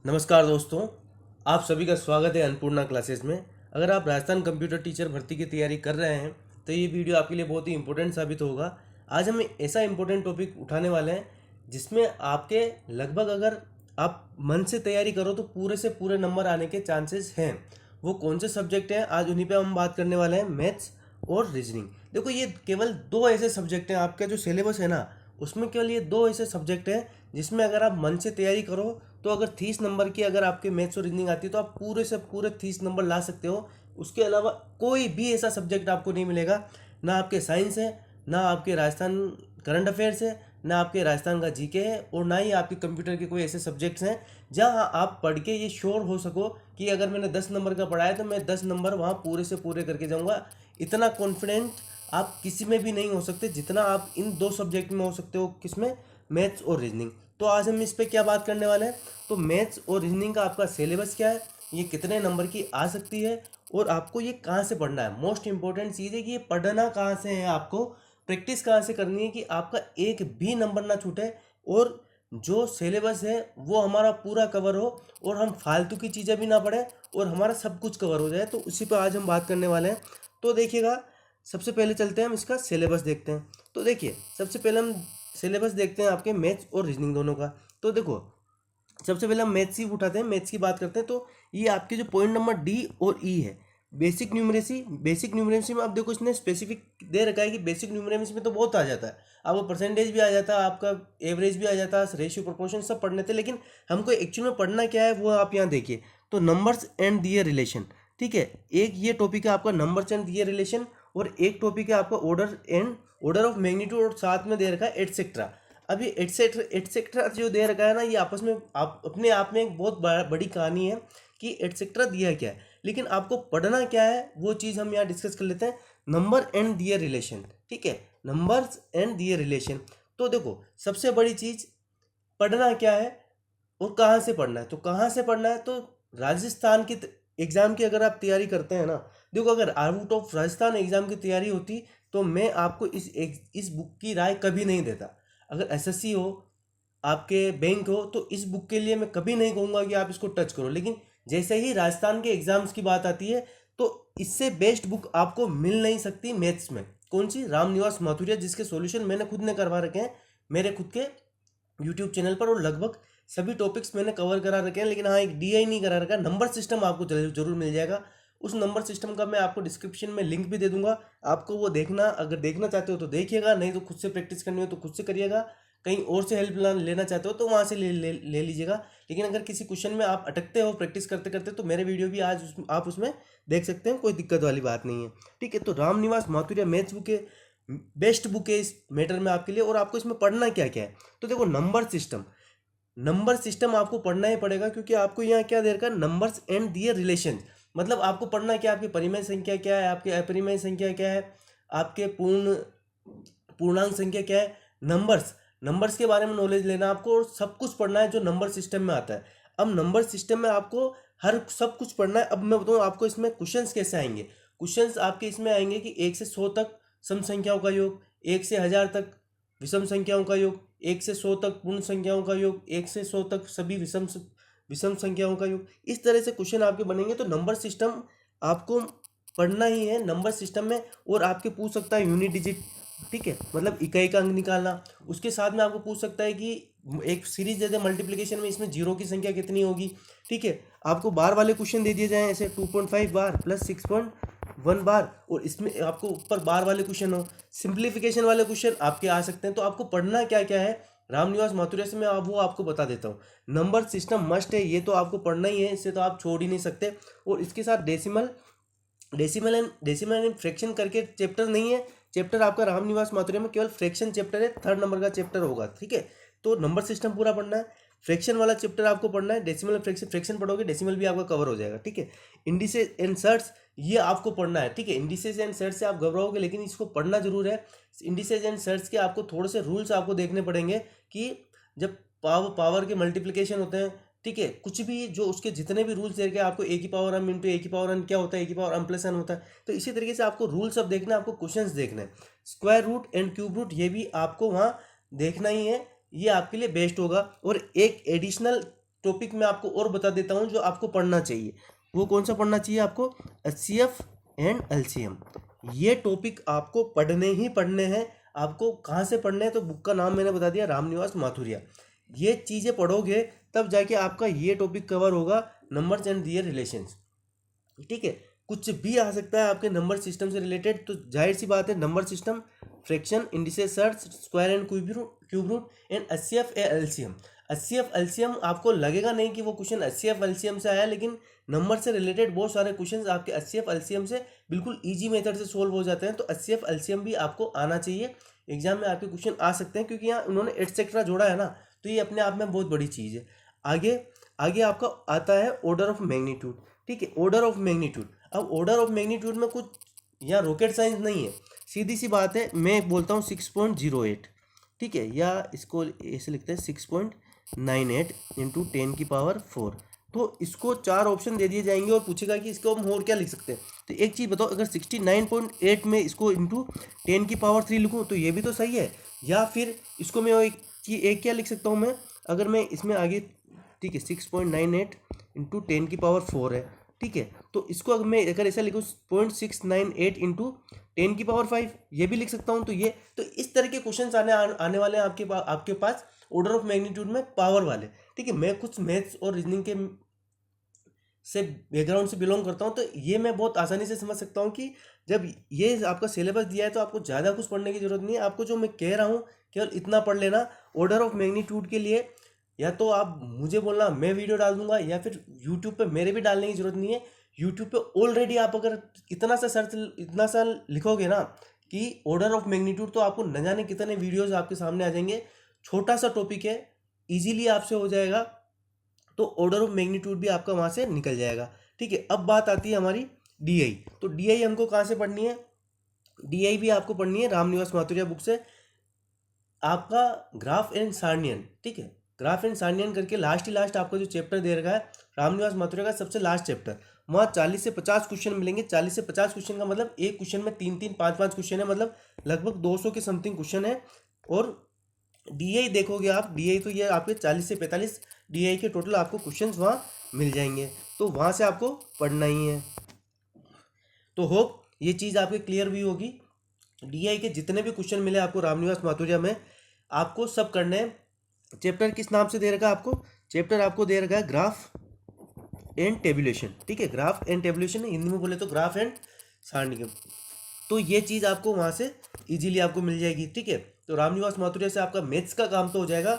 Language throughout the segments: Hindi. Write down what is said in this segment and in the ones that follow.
नमस्कार दोस्तों, आप सभी का स्वागत है अन्नपूर्णा क्लासेस में। अगर आप राजस्थान कंप्यूटर टीचर भर्ती की तैयारी कर रहे हैं तो ये वीडियो आपके लिए बहुत ही इंपॉर्टेंट साबित होगा। आज हम ऐसा इंपॉर्टेंट टॉपिक उठाने वाले हैं जिसमें आपके लगभग अगर आप मन से तैयारी करो तो पूरे से पूरे नंबर आने के चांसेस हैं। वो कौन से सब्जेक्ट हैं, आज उन्हीं पे हम बात करने वाले हैं, मैथ्स और रीजनिंग। देखो, ये केवल दो ऐसे सब्जेक्ट हैं, आपका जो सिलेबस है ना उसमें केवल ये दो ऐसे सब्जेक्ट हैं जिसमें अगर आप मन से तैयारी करो तो अगर 30 नंबर की अगर आपके मैथ्स और रीजनिंग आती है तो आप पूरे से पूरे 30 नंबर ला सकते हो। उसके अलावा कोई भी ऐसा सब्जेक्ट आपको नहीं मिलेगा, ना आपके साइंस है, ना आपके राजस्थान करंट अफेयर्स है, ना आपके राजस्थान का जीके है, और ना ही आपके कंप्यूटर के कोई ऐसे सब्जेक्ट्स हैं जहां आप पढ़ के ये श्योर हो सको कि अगर मैंने 10 नंबर का पढ़ा है तो मैं 10 नंबर वहाँ पूरे से पूरे करके जाऊँगा। इतना कॉन्फिडेंट आप किसी में भी नहीं हो सकते जितना आप इन दो सब्जेक्ट में हो सकते हो। किसमें? मैथ्स और रीजनिंग। तो आज हम इस पे क्या बात करने वाले हैं, तो मैथ्स और रीजनिंग का आपका सिलेबस क्या है, ये कितने नंबर की आ सकती है और आपको ये कहाँ से पढ़ना है। मोस्ट इंपॉर्टेंट चीज़ है कि ये पढ़ना कहाँ से है, आपको प्रैक्टिस कहाँ से करनी है कि आपका एक भी नंबर ना छूटे और जो सिलेबस है वो हमारा पूरा कवर हो और हम फालतू की चीज़ें भी ना पढ़ें और हमारा सब कुछ कवर हो जाए। तो उसी पर आज हम बात करने वाले हैं। तो देखिएगा, सबसे पहले चलते हैं, हम इसका सिलेबस देखते हैं। तो देखिए, सबसे पहले हम सिलेबस देखते हैं आपके मैथ्स और रीजनिंग दोनों का। तो देखो, सबसे पहले हम मैथ्स ही उठाते हैं, मैथ्स की बात करते हैं। तो ये आपके जो पॉइंट नंबर डी और ई है, बेसिक न्यूमरेसी में अब देखो इसने स्पेसिफिक दे रखा है कि बेसिक न्यूमरेसी में तो बहुत आ जाता है, आपको परसेंटेज भी आ जाता है, आपका एवरेज भी आ जाता है, रेशियो प्रोपोर्शन सब पढ़ने थे, लेकिन हमको एक्चुअल में पढ़ना क्या है वो आप यहाँ देखिए। तो नंबर्स एंड दियर रिलेशन, ठीक है, एक ये टॉपिक है आपका नंबर्स एंड दियर रिलेशन, और एक टॉपिक है आपका ऑर्डर ऑफ मैग्नीट्यूड, और साथ में दे रखा है एटसेट्रा। अब ये एटसेट्रा जो दे रखा है ना, ये आपस में आप अपने आप में एक बहुत बड़ी कहानी है कि एटसेट्रा दिया क्या है, लेकिन आपको पढ़ना क्या है वो चीज़ हम यहाँ डिस्कस कर लेते हैं। नंबर एंड दियर रिलेशन, ठीक है, नंबर्स एंड दियर रिलेशन। तो देखो, सबसे बड़ी चीज़ पढ़ना क्या है और कहाँ से पढ़ना है। तो कहाँ से पढ़ना है, तो राजस्थान की एग्ज़ाम की अगर आप तैयारी करते हैं ना, देखो अगर आउट ऑफ राजस्थान एग्ज़ाम की तैयारी होती तो मैं आपको इस बुक की राय कभी नहीं देता। अगर एसएससी हो, आपके बैंक हो, तो इस बुक के लिए मैं कभी नहीं कहूँगा कि आप इसको टच करो, लेकिन जैसे ही राजस्थान के एग्जाम्स की बात आती है तो इससे बेस्ट बुक आपको मिल नहीं सकती मैथ्स में। कौन सी? रामनिवास माथुरिया, जिसके सॉल्यूशन मैंने खुद ने करवा रखे हैं मेरे खुद के यूट्यूब चैनल पर, और लगभग सभी टॉपिक्स मैंने कवर करा रखे हैं। लेकिन हाँ, एक डीआई नहीं करा रखा, नंबर सिस्टम आपको जरूर मिल जाएगा। उस नंबर सिस्टम का मैं आपको डिस्क्रिप्शन में लिंक भी दे दूंगा, आपको वो देखना, अगर देखना चाहते हो तो देखिएगा, नहीं तो खुद से प्रैक्टिस करनी हो तो खुद से करिएगा, कहीं और से हेल्प लेना चाहते हो तो वहाँ से ले लीजिएगा। लेकिन अगर किसी क्वेश्चन में आप अटकते हो प्रैक्टिस करते करते तो मेरे वीडियो भी आप उसमें देख सकते हैं, कोई दिक्कत वाली बात नहीं है, ठीक है। तो रामनिवास माथुरिया मैथ्स बुक है, बेस्ट बुक है इस मैटर में आपके लिए। और आपको इसमें पढ़ना क्या क्या है, तो देखो नंबर सिस्टम आपको पढ़ना ही पड़ेगा, क्योंकि आपको यहाँ क्या दे रखा है, नंबर्स एंड दियर रिलेशन। मतलब आपको पढ़ना क्या, आपकी परिमेय संख्या क्या है, आपकी अपरिमेय संख्या क्या है, आपके पूर्णांक संख्या क्या है, नंबर्स के बारे में नॉलेज लेना आपको, और सब कुछ पढ़ना है जो नंबर सिस्टम में आता है। अब नंबर सिस्टम में आपको हर सब कुछ पढ़ना है। अब मैं बताऊँ आपको इसमें क्वेश्चंस कैसे आएंगे। क्वेश्चंस आपके इसमें आएंगे कि 1 से 100 तक सम संख्याओं का योग, 1 से 1000 तक विषम संख्याओं का योग, 1 से 100 तक पूर्ण संख्याओं का योग, 1 से 100 तक सभी विषम संख्याओं का योग। इस तरह से क्वेश्चन आपके बनेंगे। तो नंबर सिस्टम आपको पढ़ना ही है नंबर सिस्टम में। और आपके पूछ सकता है यूनिट डिजिट, ठीक है, मतलब इकाई का अंक निकालना। उसके साथ में आपको पूछ सकता है कि एक सीरीज दे दे मल्टीप्लिकेशन में, इसमें जीरो की संख्या कितनी होगी, ठीक है। आपको बार वाले क्वेश्चन दे दिए जाएं, ऐसे 2.5 बार प्लस 6.1 बार, और इसमें आपको ऊपर बार वाले क्वेश्चन हो, सिंप्लीफिकेशन वाले क्वेश्चन आपके आ सकते हैं। तो आपको पढ़ना क्या क्या है, रामनिवास माथुरिया से मैं वो आपको बता देता हूँ। नंबर सिस्टम मस्ट है, ये तो आपको पढ़ना ही है, इससे तो आप छोड़ ही नहीं सकते। और इसके साथ डेसिमल एंड फ्रैक्शन करके चैप्टर नहीं है, चैप्टर आपका रामनिवास माथुरिया में केवल फ्रैक्शन चैप्टर है, 3rd नंबर का चैप्टर होगा, ठीक है। तो नंबर सिस्टम पूरा पढ़ना है, फ्रैक्शन वाला चैप्टर आपको पढ़ना है, डेसिमल फ्रैक्शन पढ़ोगे, डेसिमल भी आपका कवर हो जाएगा, ठीक है। इंडिसेस एंड सर्ट्स, ये आपको पढ़ना है, ठीक है। इंडिसेस एंड सर्ट्स से आप घबराओगे, लेकिन इसको पढ़ना जरूर है। इंडिसेस एंड सर्ट्स के आपको थोड़े से रूल्स आपको देखने पड़ेंगे कि जब पावर के मल्टीप्लिकेशन होते हैं, ठीक है, कुछ भी जो उसके जितने भी रूल्स देखे आपको, ए की पावर एम इंटू ए की पावर एन क्या होता है, ए की पावर एम प्लस एन होता है। तो इसी तरीके से आपको रूल्स अब देखना है, आपको क्वेश्चंस देखना है। Square root and cube root ये भी आपको वहाँ देखना ही है, ये आपके लिए बेस्ट होगा। और एक एडिशनल टॉपिक मैं आपको और बता देता हूँ जो आपको पढ़ना चाहिए। वो कौन सा पढ़ना चाहिए आपको? HCF and LCM। ये टॉपिक आपको पढ़ने ही पढ़ने हैं। आपको कहाँ से पढ़ने हैं? तो बुक का नाम मैंने बता दिया, रामनिवास माथुरिया। ये चीज़ें पढ़ोगे तब जाके आपका ये टॉपिक कवर होगा, नंबर्स एंड दियर रिलेशंस। ठीक है, कुछ भी आ सकता है आपके नंबर सिस्टम से रिलेटेड, तो जाहिर सी बात है number system, fraction, indices, surds, square and cube root and HCF या LCM। HCF LCM आपको लगेगा नहीं कि वो क्वेश्चन HCF LCM से आया, लेकिन नंबर से रिलेटेड बहुत सारे क्वेश्चन आपके HCF LCM से बिल्कुल ईजी मेथड से सोल्व हो जाते हैं। तो HCF LCM भी आपको आना चाहिए, एग्जाम में आपके क्वेश्चन आ सकते हैं, क्योंकि यहाँ उन्होंने एटसेट्रा जोड़ा है ना, तो ये अपने आप में बहुत बड़ी चीज़ है। आगे आगे आपका आता है ऑर्डर ऑफ मैग्नीट्यूड। ठीक है, ऑर्डर ऑफ मैग्नीट्यूड। अब ऑर्डर ऑफ मैग्नीट्यूड में कुछ यहाँ रॉकेट साइंस नहीं है, सीधी सी बात है। मैं बोलता हूँ 6.08, ठीक है, या इसको ऐसे लिखते हैं 6.98 इंटू 10⁴। तो इसको 4 ऑप्शन दे दिए जाएंगे और पूछेगा कि इसको हम और क्या लिख सकते हैं। तो एक चीज़ बताओ, अगर 69.8 में इसको इंटू 10⁵ लिखूँ तो ये भी तो सही है, या फिर इसको मैं एक क्या लिख सकता हूँ मैं, अगर मैं इसमें आगे, ठीक है, 6.98 इंटू 10⁴ है, ठीक है, तो इसको अगर मैं ऐसा लिखूँ 0.698 इंटू 10⁵, ये भी लिख सकता हूँ। तो इस तरह के क्वेश्चन आने वाले हैं आपके पास ऑर्डर ऑफ मैग्नीट्यूड में, पावर वाले। ठीक है, मैं कुछ मैथ्स और रीजनिंग के से बैकग्राउंड से बिलोंग करता हूँ, तो ये मैं बहुत आसानी से समझ सकता हूँ कि जब ये आपका सिलेबस दिया है तो आपको ज़्यादा कुछ पढ़ने की जरूरत नहीं है। आपको जो मैं कह रहा हूँ केवल इतना पढ़ लेना। ऑर्डर ऑफ मैग्नीट्यूड के लिए या तो आप मुझे बोलना, मैं वीडियो डाल दूंगा, या फिर यूट्यूब पे मेरे भी डालने की जरूरत नहीं है। यूट्यूब पे ऑलरेडी आप अगर इतना सा लिखोगे ना कि ऑर्डर ऑफ मैग्नीट्यूड, तो आपको न जाने कितने वीडियोस आपके सामने आ जाएंगे। छोटा सा टॉपिक है, इजीली आपसे हो जाएगा, तो ऑर्डर ऑफ मैग्नीट्यूड भी आपका वहाँ से निकल जाएगा। ठीक है, अब बात आती है हमारी DI। तो DI हमको कहाँ से पढ़नी है? DI भी आपको पढ़नी है रामनिवास माथुरिया बुक से, आपका ग्राफ एंड सार्नियन। ठीक है, ग्राफ एंड सार्नियन करके लास्ट आपका जो चैप्टर दे रखा है रामनिवास माथुरिया का सबसे लास्ट चैप्टर, वहाँ 40 से 50 क्वेश्चन मिलेंगे। 40 से 50 क्वेश्चन का मतलब एक क्वेश्चन में 3-3, 5-5 क्वेश्चन है, मतलब लगभग 200 के समथिंग क्वेश्चन है। और DI देखोगे आप, DI तो ये आपके 40 से 45 DI के टोटल आपको क्वेश्चंस वहाँ मिल जाएंगे, तो वहाँ से आपको पढ़ना ही है। तो होप ये चीज़ आपके क्लियर भी होगी। DI के जितने भी क्वेश्चन मिले आपको रामनिवास माथुरिया में, आपको सब करने हैं। चैप्टर किस नाम से दे रखा है आपको? चैप्टर आपको दे रखा है ग्राफ एंड टेबुलेशन। ठीक है, ग्राफ एंड टेबुलेशन, हिंदी में बोले तो ग्राफ एंड सारणी। तो ये चीज़ आपको वहाँ से इजीली आपको मिल जाएगी। ठीक है, तो रामनिवास माथुरिया से आपका मैथ्स का काम तो हो जाएगा।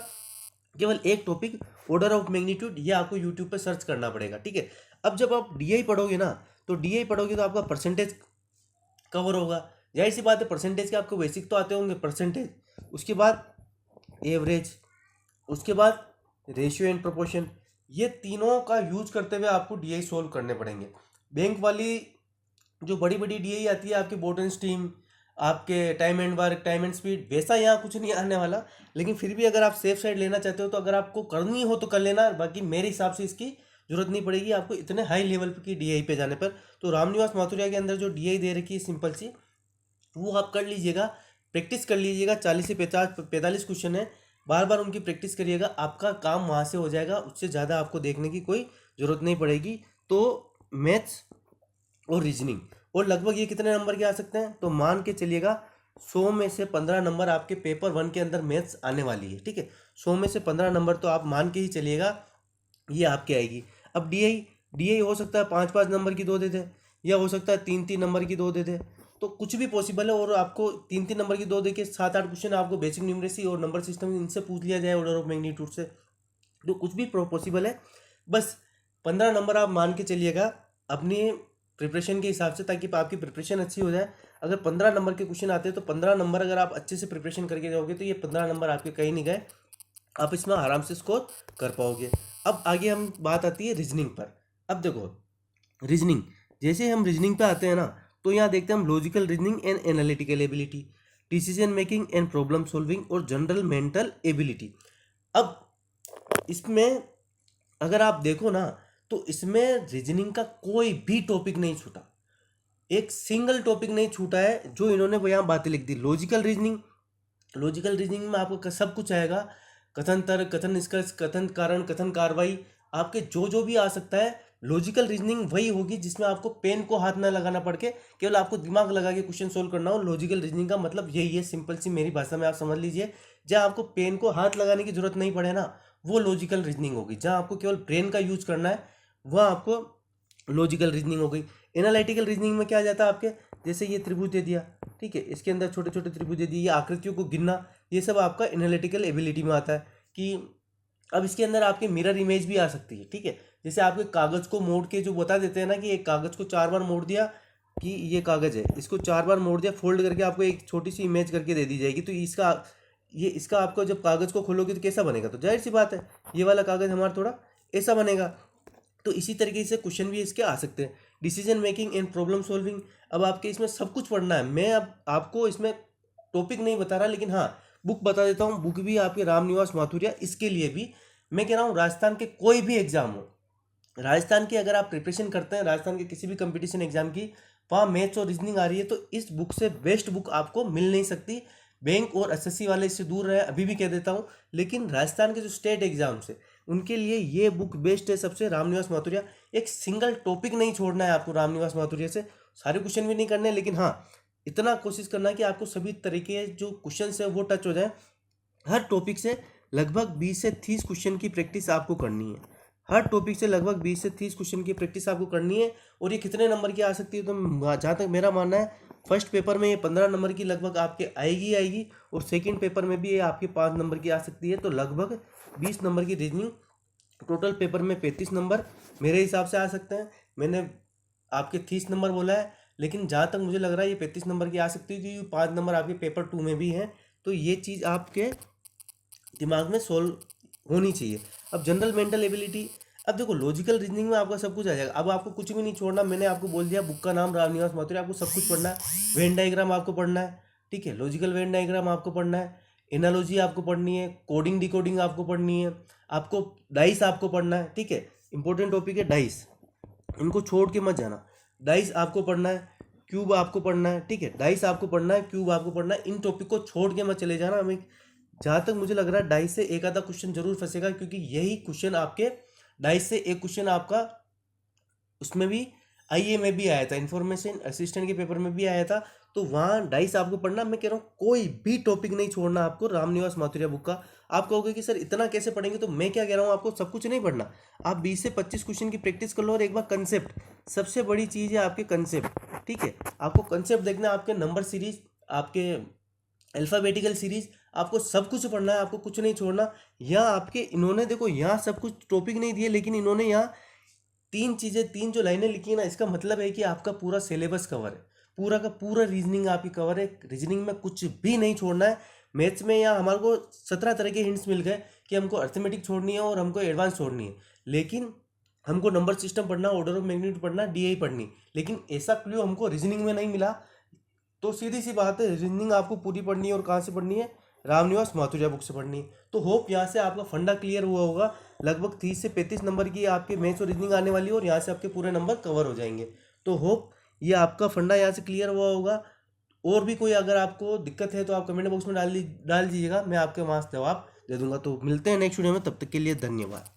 केवल एक टॉपिक ऑर्डर ऑफ मैग्नीट्यूड, ये आपको यूट्यूब पे सर्च करना पड़ेगा। ठीक है, अब जब आप DI पढ़ोगे ना, तो DI पढ़ोगे तो आपका परसेंटेज कवर होगा। जाहिर सी बात है, परसेंटेज के आपको बेसिक तो आते होंगे, परसेंटेज, उसके बाद एवरेज, उसके बाद रेशियो एंड प्रोपोर्शन, ये तीनों का यूज करते हुए आपको DI सोल्व करने पड़ेंगे। बैंक वाली जो बड़ी बड़ी DI आती है आपकी बोटन स्ट्रीम, आपके time and work, time and speed, वैसा यहाँ कुछ नहीं आने वाला। लेकिन फिर भी अगर आप सेफ साइड लेना चाहते हो, तो अगर आपको करनी हो तो कर लेना, बाकी मेरे हिसाब से इसकी जरूरत नहीं पड़ेगी आपको इतने हाई लेवल की DI पे जाने पर। तो रामनिवास माथुरिया के अंदर जो DI दे रखी है सिंपल सी, वो आप कर लीजिएगा, प्रैक्टिस कर लीजिएगा। 40 से 45 क्वेश्चन है, बार बार उनकी प्रैक्टिस करिएगा, आपका काम वहाँ से हो जाएगा। उससे ज़्यादा आपको देखने की कोई ज़रूरत नहीं पड़ेगी। तो मैथ्स और रीजनिंग, और लगभग ये कितने नंबर के आ सकते हैं? तो मान के चलिएगा 100 में से 15 नंबर आपके पेपर 1 के अंदर मैथ्स आने वाली है। ठीक है, 100 में से 15 नंबर तो आप मान के ही चलिएगा ये आपके आएगी। अब DI हो सकता है 5-5 नंबर की 2 दे दे, या हो सकता है 3-3 नंबर की 2 दे दे, तो कुछ भी पॉसिबल है। और आपको 3-3 नंबर की 2 दे के 7-8 क्वेश्चन आपको बेसिक न्यूमरेसी और नंबर सिस्टम इनसे पूछ लिया जाए ऑर्डर ऑफ मैग्नीट्यूड से, तो कुछ भी पॉसिबल है। बस 15 नंबर आप मान के चलिएगा अपनी प्रिपरेशन के हिसाब से, ताकि आपकी प्रिपरेशन अच्छी हो जाए। अगर 15 नंबर के क्वेश्चन आते हैं, तो 15 नंबर अगर आप अच्छे से प्रिपरेशन करके जाओगे, तो ये 15 नंबर आपके कहीं नहीं गए, आप इसमें आराम से स्कोर कर पाओगे। अब आगे हम बात आती है रीजनिंग पर। अब देखो रीजनिंग, जैसे हम रीजनिंग पे आते हैं ना, तो यहाँ देखते हैं हम logical reasoning and analytical ability, decision making and problem solving और जनरल मेंटल एबिलिटी। अब इसमें अगर आप देखो ना, तो इसमें रीजनिंग का कोई भी टॉपिक नहीं छूटा, एक सिंगल टॉपिक नहीं छूटा है जो इन्होंने यहाँ बातें लिख दी। लॉजिकल रीजनिंग में आपको सब कुछ आएगा, कथन तर्क, कथन निष्कर्ष, कथन कारण, कथन कार्रवाई, आपके जो जो भी आ सकता है लॉजिकल रीजनिंग वही होगी जिसमें आपको पेन को हाथ ना लगाना पड़ के केवल आपको दिमाग लगा के क्वेश्चन सोल्व करना हो। लॉजिकल रीजनिंग का मतलब यही है, सिंपल सी मेरी भाषा में आप समझ लीजिए। जहाँ आपको पेन को हाथ लगाने की जरूरत नहीं पड़े ना, वो लॉजिकल रीजनिंग होगी। जहाँ आपको केवल ब्रेन का यूज करना है, वह आपको लॉजिकल रीजनिंग हो गई। एनालिटिकल रीजनिंग में क्या आ जाता है आपके, जैसे ये त्रिभुज दे दिया, ठीक है, इसके अंदर छोटे छोटे त्रिभुज दे दिए, ये आकृतियों को गिनना, ये सब आपका एनालिटिकल एबिलिटी में आता है। कि अब इसके अंदर आपकी मिरर इमेज भी आ सकती है, ठीक है। जैसे आपके कागज को मोड़ के जो बता देते हैं ना कि एक कागज को 4 बार मोड़ दिया कि ये कागज है, इसको 4 बार मोड़ दिया, फोल्ड करके आपको एक छोटी सी इमेज करके दे दी जाएगी। तो इसका आपको जब कागज को खोलोगे तो कैसा बनेगा, तो जाहिर सी बात है ये वाला कागज हमारा थोड़ा ऐसा बनेगा। तो इसी तरीके से क्वेश्चन भी इसके आ सकते हैं। Decision making and problem solving, अब आपके इसमें सब कुछ पढ़ना है। मैं अब आपको इसमें टॉपिक नहीं बता रहा, लेकिन हाँ बुक बता देता हूँ। बुक भी आपके रामनिवास माथुरिया, इसके लिए भी मैं कह रहा हूँ राजस्थान के कोई भी एग्जाम हो, राजस्थान की अगर आप प्रिपरेशन करते हैं राजस्थान के किसी भी कंपटीशन एग्जाम की, वहाँ मैथ्स और रीजनिंग आ रही है, तो इस बुक से बेस्ट बुक आपको मिल नहीं सकती। बैंक और एसएससी वाले इससे दूर रहे, अभी भी कह देता हूँ। लेकिन राजस्थान के जो स्टेट एग्जाम्स है उनके लिए ये बुक बेस्ट है सबसे, रामनिवास माथुरिया। एक सिंगल टॉपिक नहीं छोड़ना है आपको रामनिवास माथुरिया से, सारे क्वेश्चन भी नहीं करने, लेकिन हाँ इतना कोशिश करना है कि आपको सभी तरीके जो क्वेश्चन है वो टच हो जाए। हर टॉपिक से लगभग 20 से 30 क्वेश्चन की प्रैक्टिस आपको करनी है। हर टॉपिक से लगभग 20 से 30 क्वेश्चन की प्रैक्टिस आपको करनी है। और ये कितने नंबर की आ सकती है, तो जहाँ तक मेरा मानना है फर्स्ट पेपर में ये 15 नंबर की लगभग आपके आएगी, और सेकंड पेपर में भी ये आपके 5 नंबर की आ सकती है। तो लगभग 20 नंबर की रीजनिंग, टोटल पेपर में 35 नंबर मेरे हिसाब से आ सकते हैं। मैंने आपके 30 नंबर बोला है, लेकिन जहाँ तक मुझे लग रहा है ये 35 नंबर की आ सकती है, क्योंकि 5 नंबर आपके पेपर 2 में भी हैं। तो ये चीज़ आपके दिमाग में सोल्व होनी चाहिए। अब जनरल मेंटल एबिलिटी, अब देखो लॉजिकल रीजनिंग में आपका सब कुछ आ जाएगा। अब आपको कुछ भी नहीं छोड़ना, मैंने आपको बोल दिया बुक का नाम रामनिवास माथुरिया, आपको सब कुछ पढ़ना है। वेन डायग्राम आपको पढ़ना है, ठीक है, लॉजिकल वेन डायग्राम आपको पढ़ना है, एनालॉजी आपको पढ़नी है, कोडिंग डिकोडिंग आपको पढ़नी है, आपको डाइस आपको पढ़ना है, ठीक है, इंपॉर्टेंट टॉपिक है डाइस, इनको छोड़ के मत जाना। डाइस आपको पढ़ना है, क्यूब आपको पढ़ना है, ठीक है, डाइस आपको पढ़ना है, क्यूब आपको पढ़ना है, इन टॉपिक को छोड़ के मत चले जाना। हमें जहाँ तक मुझे लग रहा है डाइस से एक आधा क्वेश्चन जरूर फंसेगा, क्योंकि यही क्वेश्चन आपके डाइस से एक क्वेश्चन आपका उसमें भी आईए में भी आया था, इंफॉर्मेशन असिस्टेंट के पेपर में भी आया था। तो वहाँ डाइस आपको पढ़ना। मैं कह रहा हूँ कोई भी टॉपिक नहीं छोड़ना आपको रामनिवास माथुरिया बुक का। आप कहोगे कि सर इतना कैसे पढ़ेंगे, तो मैं क्या कह रहा हूँ, आपको सब कुछ नहीं पढ़ना। आप 20 से 25 क्वेश्चन की प्रैक्टिस कर लो, और एक बार कंसेप्ट, सबसे बड़ी चीज़ है आपके कंसेप्ट, ठीक है। आपको कंसेप्ट देखना, आपके नंबर सीरीज, आपके अल्फ़ाबेटिकल सीरीज, आपको सब कुछ पढ़ना है, आपको कुछ नहीं छोड़ना। यहाँ आपके इन्होंने देखो यहाँ सब कुछ टॉपिक नहीं दिए, लेकिन इन्होंने यहाँ 3 चीज़ें, 3 जो लाइनें लिखी है ना, इसका मतलब है कि आपका पूरा सिलेबस कवर है, पूरा का पूरा रीजनिंग आपकी कवर है। रीजनिंग में कुछ भी नहीं छोड़ना है। मैथ्स में यहाँ हमारे को 17 तरह के हिंट्स मिल गए कि हमको अर्थमेटिक छोड़नी है और हमको एडवांस छोड़नी है, लेकिन हमको नंबर सिस्टम पढ़ना, ऑर्डर ऑफ मैग्नीट्यूड पढ़ना, डीआई पढ़नी, लेकिन ऐसा क्लू हमको रीजनिंग में नहीं मिला। तो सीधी सी बात है, रीजनिंग आपको पूरी पढ़नी है, और कहाँ से पढ़नी है, रामनिवास माथुरिया बुक से पढ़नी है। तो होप यहाँ से आपका फंडा क्लियर हुआ होगा। लगभग 30 से 35 नंबर की आपके मैथ्स और रीजनिंग आने वाली है, और यहाँ से आपके पूरे नंबर कवर हो जाएंगे। तो होप ये आपका फंडा यहाँ से क्लियर हुआ होगा। और भी कोई अगर आपको दिक्कत है तो आप कमेंट बॉक्स में डाल दीजिएगा, मैं आपके वहाँ से जवाब दे दूंगा। तो मिलते हैं नेक्स्ट वीडियो में, तब तक के लिए धन्यवाद।